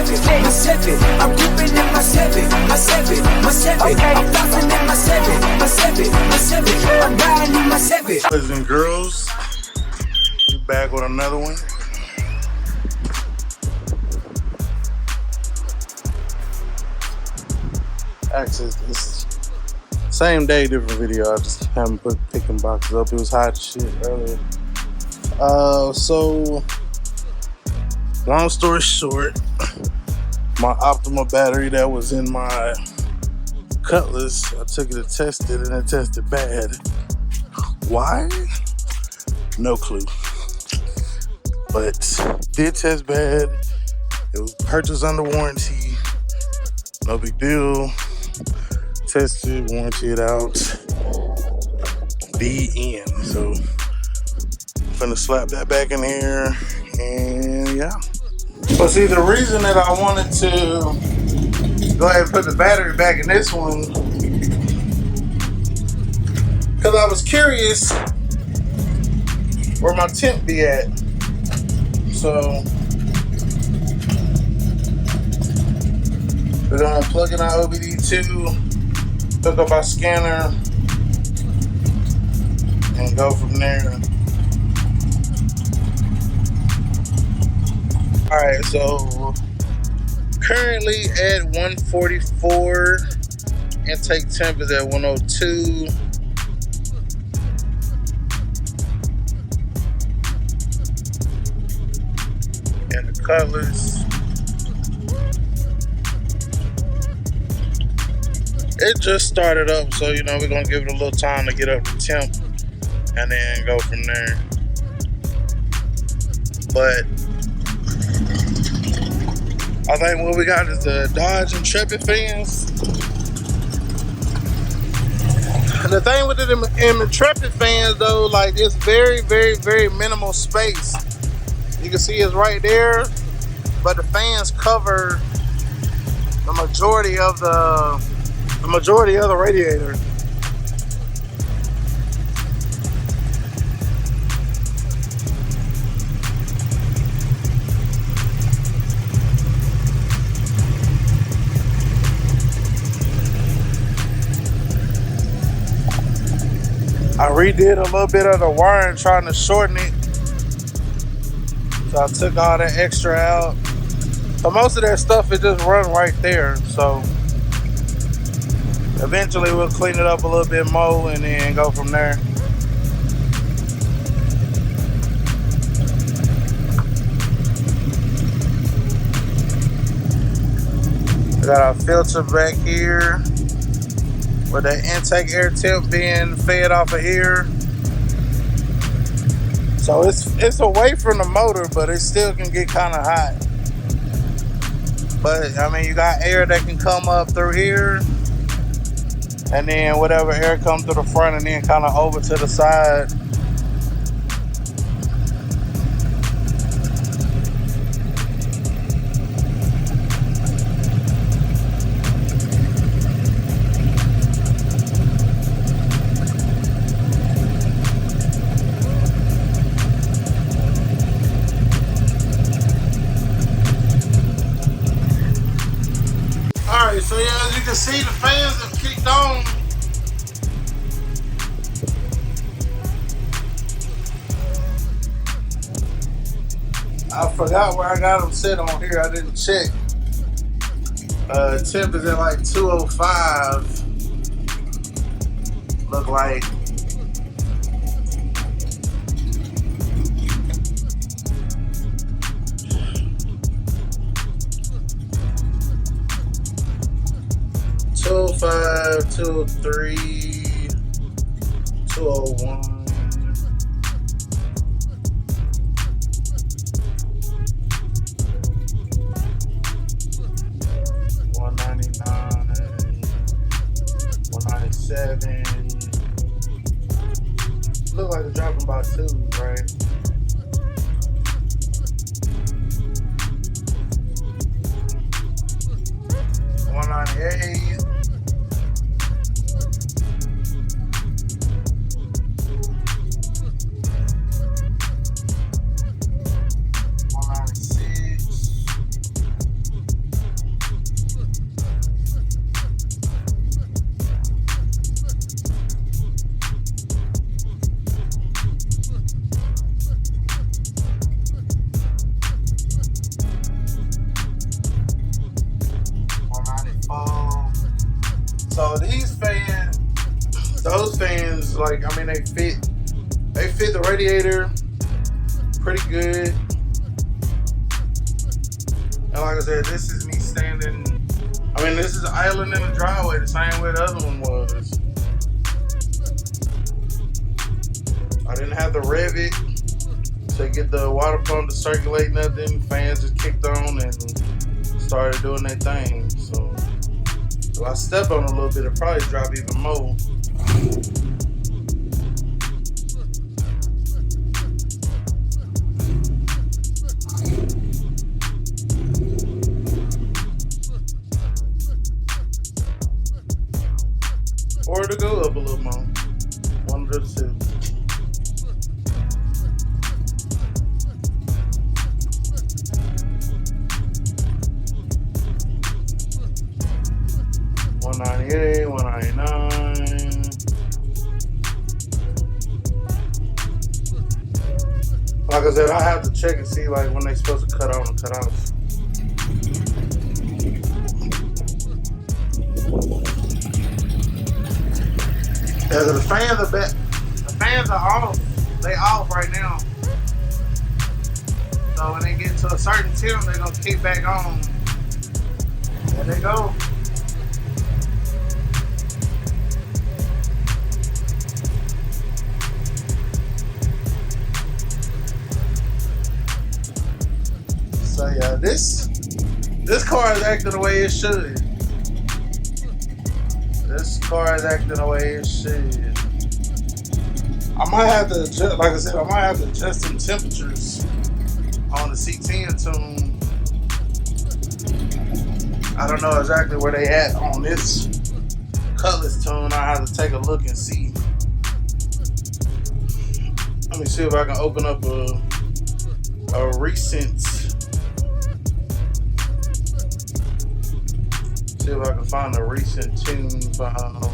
my seven. I'm ripping in my seven, my seven, my seven. Okay. I'm flossing in my seven, my seven, my seven. I'm riding in my seven. Boys and girls, we're back with another one. Actually, this same day, different video. I just haven't put picking boxes up. It was hot as shit earlier. So long story short, my optimal battery that was in my Cutlass, I took it to test it and it tested bad. Why? No clue. But did test bad. It was purchased under warranty. No big deal. Tested, warranted out. The end. So I'm finna slap that back in here and yeah. But see, the reason that I wanted to go ahead and put the battery back in this one, because I was curious where my temp be at. So we're gonna plug in our OBD2, hook up our scanner, and go from there. Alright, so currently at 144, intake temp is at 102. And the Cutlass, it just started up, so you know we're gonna give it a little time to get up to temp and then go from there. But I think what we got is the Dodge Intrepid fans. The thing with the Intrepid fans though, like it's very, very, very minimal space. You can see it's right there, but the fans cover the majority of the radiator. I redid a little bit of the wiring trying to shorten it. So I took all that extra out. But most of that stuff is just run right there. So eventually we'll clean it up a little bit more and then go from there. We got our filter back here with the intake air temp being fed off of here. So it's away from the motor, but it still can get kind of hot. But I mean, you got air that can come up through here, and then whatever air comes to the front and then kind of over to the side. Alright, so yeah, as you can see, the fans have kicked on. I forgot where I got them set on here. I didn't check. Temp is at like 205. Look like. $205, 203, 201. Look like they're dropping by 2, right? $198. $196. They fit the radiator pretty good. And like I said, this is me standing. I mean, this is idling in the driveway the same way the other one was. I didn't have to rev it to get the water pump to circulate nothing. Fans just kicked on and started doing their thing. So if I step on it a little bit, it'll probably drop even more. Or to go up a little more. One of the two. $198, $199. Like I said, I have to check and see like when they supposed to cut on and cut off. Yeah, the fans are off. They off right now. So when they get to a certain temp, they're gonna kick back on. There they go. So yeah, this car is acting the way it should. This car is acting the way it should. I might have to adjust, like I said, I might have to adjust some temperatures on the C10 tune. I don't know exactly where they at on this Cutlass tune. I have to take a look and see. Let me see if I can open up a recent. See if I can find a recent tune behind them.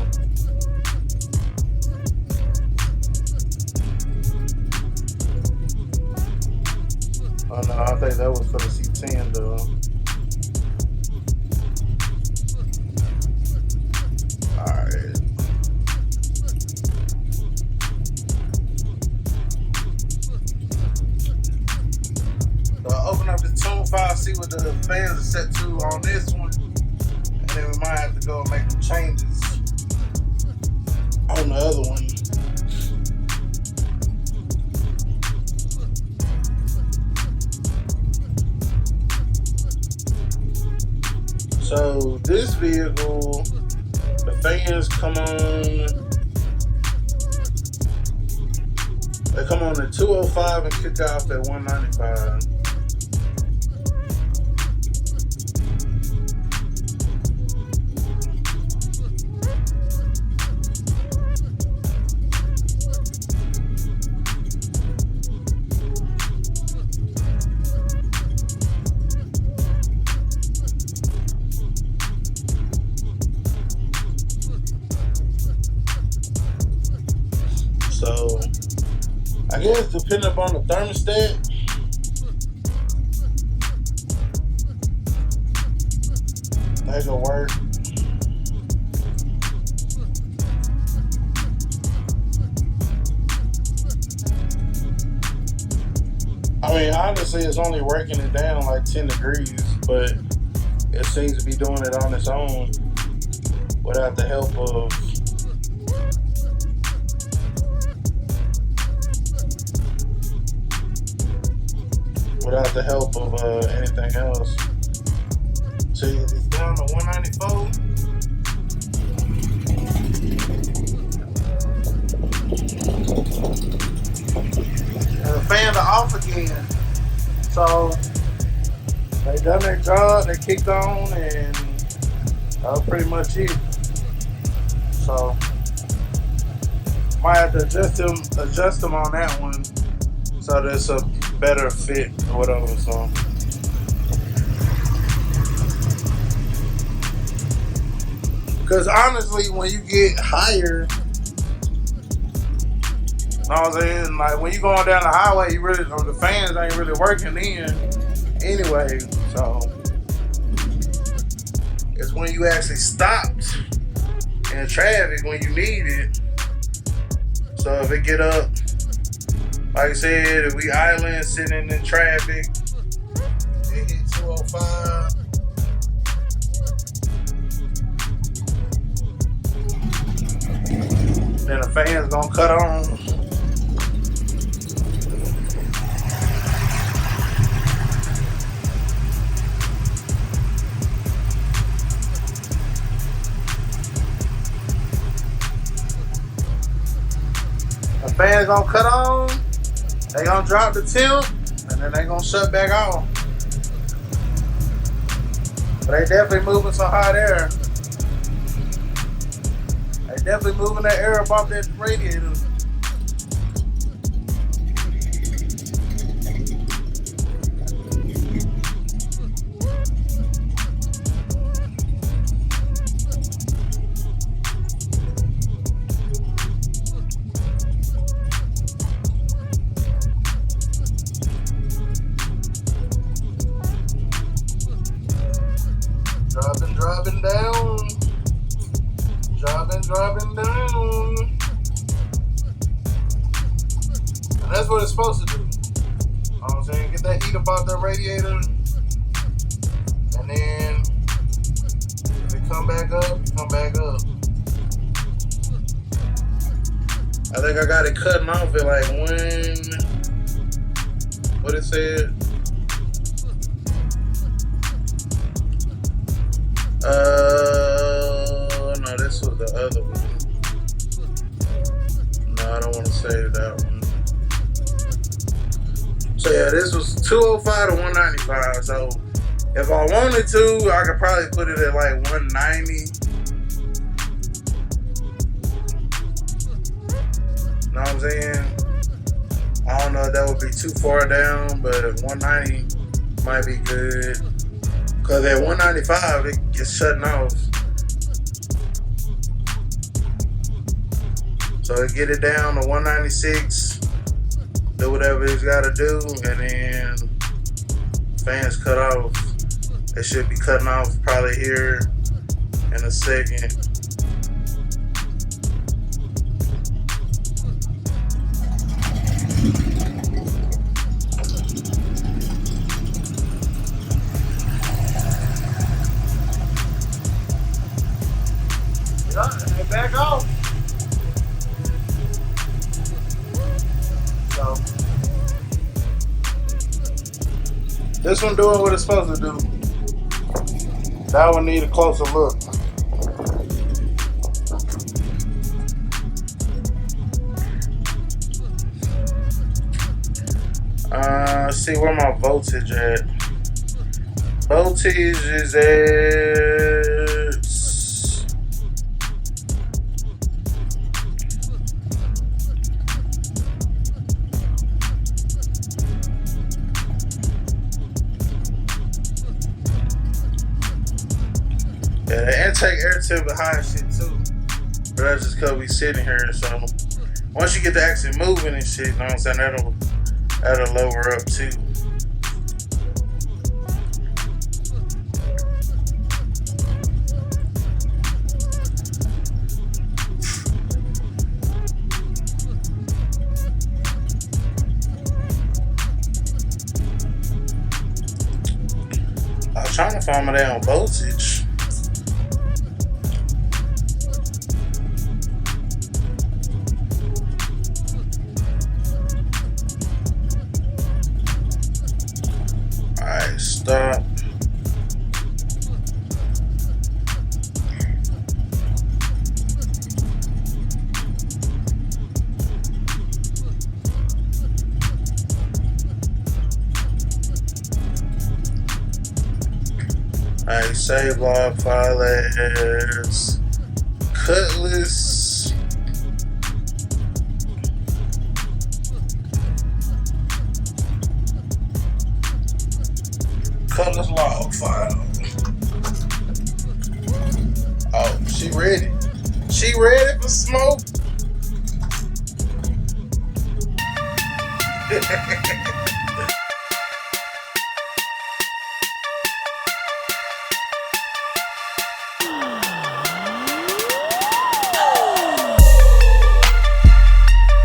Oh no, I think that was for the C10 though. Alright. So I'll open up the tune file, see what the fans are set to on this one. And then we might have to go and make some changes on the other one. So this vehicle, the fans come on. They come on at 205 and kick off at 195. So, I guess depending upon the thermostat, that gonna work. I mean, honestly, it's only working it down like 10 degrees, but it seems to be doing it on its own without the help of anything else. So it's down to 194. And the fans are off again. So they done their job, they kicked on, and that was pretty much it. So might have to adjust them on that one so there's a better fit or whatever. So because honestly, when you get higher, you know what I'm saying? Like when you going down the highway, the fans ain't really working then anyway. So it's when you actually stopped in traffic when you need it. So if it get up, like I said, if we island sitting in traffic, it hit 205. Then the fan's gonna cut on. The fan's gonna cut on. They gonna drop the temp, and then they gonna shut back off. But they definitely moving some hot air. They definitely moving that air up off that radiator. Dropping down. Dropping down. And that's what it's supposed to do. You know what I'm saying? Get that heat up out that radiator. And then if it come back up, come back up. I think I got it cutting off at like what it said? No, this was the other one. No, I don't want to save that one. So yeah, this was 205 to 195. So if I wanted to, I could probably put it at like 190. Know what I'm saying? I don't know if that would be too far down, but 190 might be good. Cause at 195 it gets shutting off. So it get it down to 196, do whatever it's gotta do, and then fans cut off. It should be cutting off probably here in a second. Back off. So this one doing what it's supposed to do. That one need a closer look. See where my voltage at. Voltage is at the intake air temp is high and shit too. But that's just cause we sitting here. So once you get to actually moving and shit, you know what I'm saying, that'll lower up too. I was trying to find my damn voltage. Stop. Alright, save log file as Cutlass. Cutlass log file. Oh, she ready. She ready for smoke.